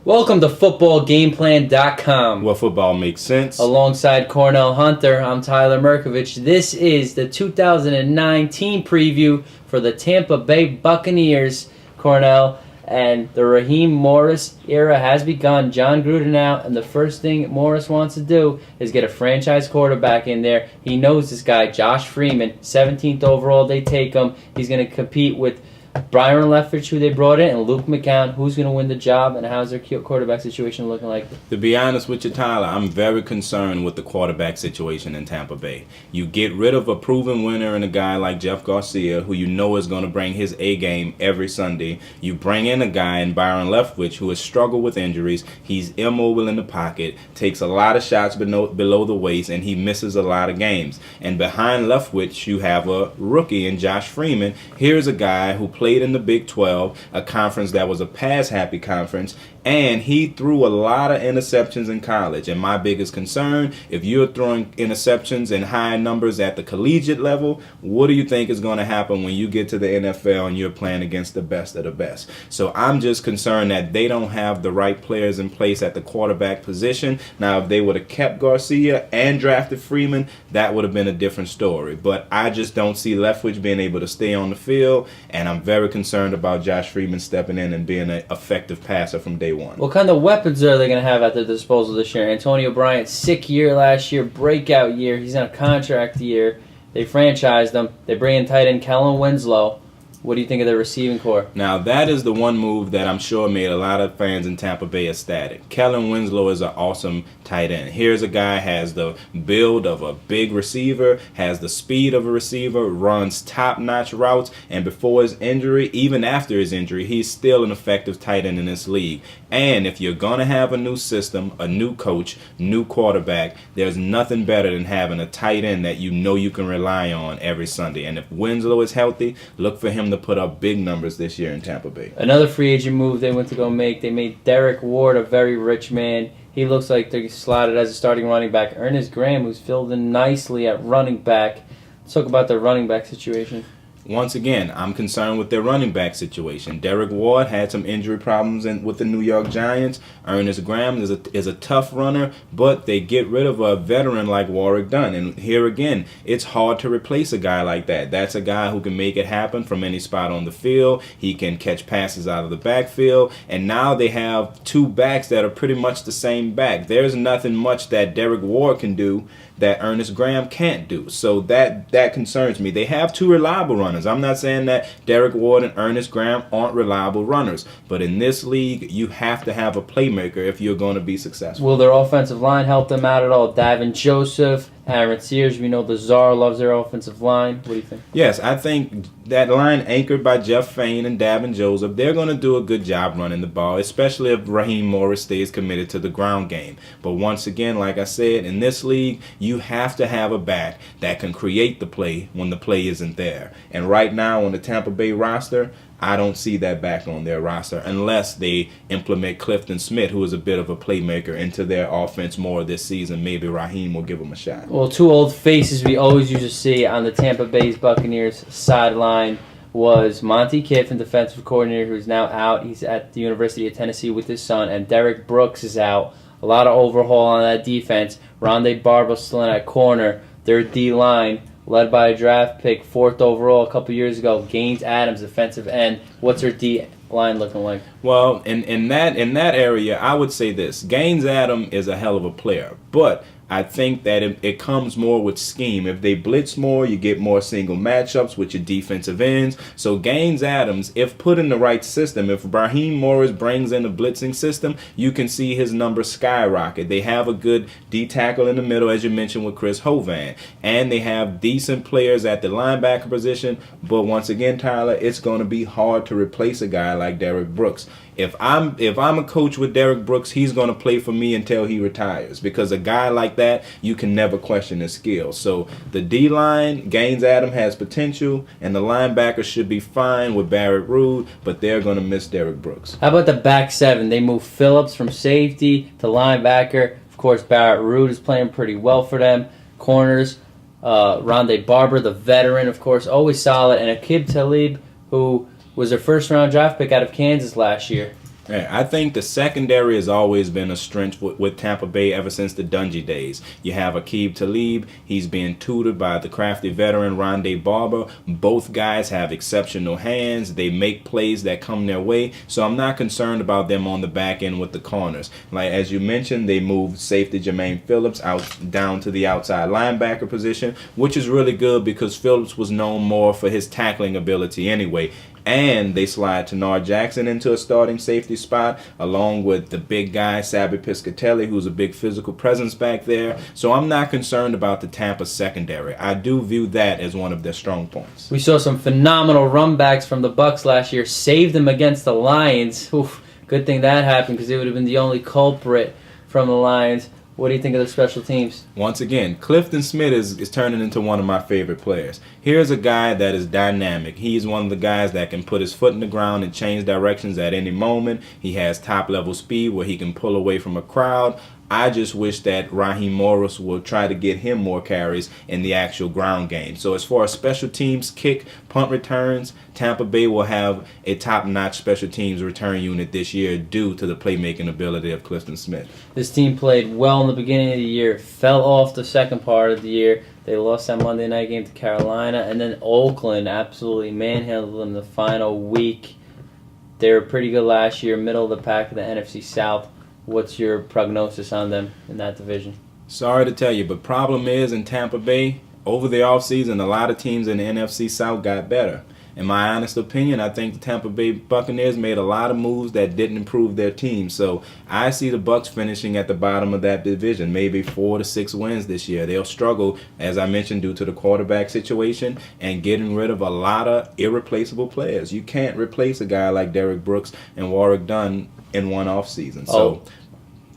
Welcome to footballgameplan.com. Where football makes sense. Alongside Cornell Hunter, I'm Tyler Merkovich. This is the 2019 preview for the Tampa Bay Buccaneers, Cornell. And the Raheem Morris era has begun. John Gruden out, and the first thing Morris wants to do is get a franchise quarterback in there. He knows this guy, Josh Freeman, 17th overall. They take him. He's going to compete with Byron Leftwich, who they brought in, and Luke McCown. Who's going to win the job, and how's their quarterback situation looking like? To be honest with you, Tyler, I'm very concerned with the quarterback situation in Tampa Bay. You get rid of a proven winner in a guy like Jeff Garcia, who you know is going to bring his A game every Sunday. You bring in a guy in Byron Leftwich who has struggled with injuries. He's immobile in the pocket, takes a lot of shots below the waist, and he misses a lot of games. And behind Leftwich, you have a rookie in Josh Freeman. Here's a guy who played in the Big 12, a conference that was a pass-happy conference, and he threw a lot of interceptions in college. And my biggest concern, if you're throwing interceptions in high numbers at the collegiate level, what do you think is going to happen when you get to the NFL and you're playing against the best of the best? So I'm just concerned that they don't have the right players in place at the quarterback position. Now, if they would have kept Garcia and drafted Freeman, that would have been a different story. But I just don't see Leftwich being able to stay on the field, and I'm very concerned about Josh Freeman stepping in and being an effective passer from day one. What kind of weapons are they going to have at their disposal this year? Antonio Bryant, sick year last year, breakout year. He's in a contract year. They franchised him. They bring in tight end Kellen Winslow. What do you think of their receiving core? Now, that is the one move that I'm sure made a lot of fans in Tampa Bay ecstatic. Kellen Winslow is an awesome tight end. Here's a guy has the build of a big receiver, has the speed of a receiver, runs top-notch routes, and before his injury, even after his injury, he's still an effective tight end in this league. And if you're going to have a new system, a new coach, new quarterback, there's nothing better than having a tight end that you know you can rely on every Sunday. And if Winslow is healthy, look for him to put up big numbers this year in Tampa Bay. Another free agent move they went to go make. They made Derek Ward a very rich man. He looks like they're slotted as a starting running back. Ernest Graham, who's filled in nicely at running back. Let's talk about the running back situation. Once again, I'm concerned with their running back situation. Derek Ward had some injury problems with the New York Giants. Ernest Graham is a tough runner, but they get rid of a veteran like Warrick Dunn. And here again, it's hard to replace a guy like that. That's a guy who can make it happen from any spot on the field. He can catch passes out of the backfield. And now they have two backs that are pretty much the same back. There's nothing much that Derek Ward can do that Ernest Graham can't do. So that concerns me. They have two reliable runners. I'm not saying that Derek Ward and Ernest Graham aren't reliable runners, but in this league, you have to have a playmaker if you're going to be successful. Will their offensive line help them out at all? Davin Joseph, Aaron Sears, we know the Czar loves their offensive line. What do you think? Yes, I think that line anchored by Jeff Fain and Davin Joseph, they're going to do a good job running the ball, especially if Raheem Morris stays committed to the ground game. But once again, like I said, in this league, you have to have a back that can create the play when the play isn't there. And right now on the Tampa Bay roster, I don't see that back on their roster unless they implement Clifton Smith, who is a bit of a playmaker, into their offense more this season. Maybe Raheem will give them a shot. Well, two old faces we always used to see on the Tampa Bay Buccaneers sideline was Monty Kiffin, defensive coordinator, who's now out. He's at the University of Tennessee with his son, and Derek Brooks is out. A lot of overhaul on that defense. Rondé Barber still in that corner. Their D-line, led by a draft pick, 4th overall a couple years ago, Gaines Adams, defensive end. What's their D-line looking like? Well, in that area, I would say this. Gaines Adams is a hell of a player, but I think that it comes more with scheme. If they blitz more, you get more single matchups with your defensive ends. So Gaines Adams, if put in the right system, if Raheem Morris brings in a blitzing system, you can see his numbers skyrocket. They have a good D tackle in the middle, as you mentioned, with Chris Hovan. And they have decent players at the linebacker position. But once again, Tyler, it's going to be hard to replace a guy like Derek Brooks. If I'm a coach with Derek Brooks, he's going to play for me until he retires, because a guy like that, you can never question his skills. So the D-line, Gaines Adams has potential, and the linebackers should be fine with Barrett Ruud, but they're going to miss Derek Brooks. How about the back seven? They moved Phillips from safety to linebacker. Of course, Barrett Ruud is playing pretty well for them. Corners, Rondé Barber, the veteran, of course, always solid, and Aqib Talib, who was their first-round draft pick out of Kansas last year. Yeah, I think the secondary has always been a strength with Tampa Bay ever since the Dungy days. You have Aqib Talib. He's being tutored by the crafty veteran Rondé Barber. Both guys have exceptional hands. They make plays that come their way. So I'm not concerned about them on the back end with the corners. Like as you mentioned, they moved safety Jermaine Phillips out down to the outside linebacker position, which is really good because Phillips was known more for his tackling ability anyway. And they slide Tanar Jackson into a starting safety spot, along with the big guy, Sabi Piscatelli, who's a big physical presence back there. So I'm not concerned about the Tampa secondary. I do view that as one of their strong points. We saw some phenomenal run backs from the Bucs last year. Saved them against the Lions. Oof, good thing that happened because they would have been the only culprit from the Lions. What do you think of the special teams? Once again, Clifton Smith is turning into one of my favorite players. Here's a guy that is dynamic. He's one of the guys that can put his foot in the ground and change directions at any moment. He has top-level speed where he can pull away from a crowd. I just wish that Raheem Morris will try to get him more carries in the actual ground game. So as far as special teams, kick, punt returns, Tampa Bay will have a top-notch special teams return unit this year due to the playmaking ability of Clifton Smith. This team played well in the beginning of the year, fell off the second part of the year. They lost that Monday night game to Carolina, and then Oakland absolutely manhandled them the final week. They were pretty good last year, middle of the pack of the NFC South. What's your prognosis on them in that division? Sorry to tell you, but problem is in Tampa Bay, over the offseason, a lot of teams in the NFC South got better. In my honest opinion, I think the Tampa Bay Buccaneers made a lot of moves that didn't improve their team. So I see the Bucs finishing at the bottom of that division, maybe 4 to 6 wins this year. They'll struggle, as I mentioned, due to the quarterback situation and getting rid of a lot of irreplaceable players. You can't replace a guy like Derek Brooks and Warrick Dunn in one offseason. So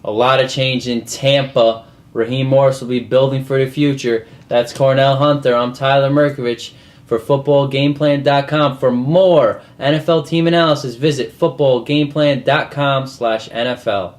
a lot of change in Tampa. Raheem Morris will be building for the future. That's Cornell Hunter. I'm Tyler Merkovich for FootballGamePlan.com. For more NFL team analysis, visit FootballGamePlan.com/NFL.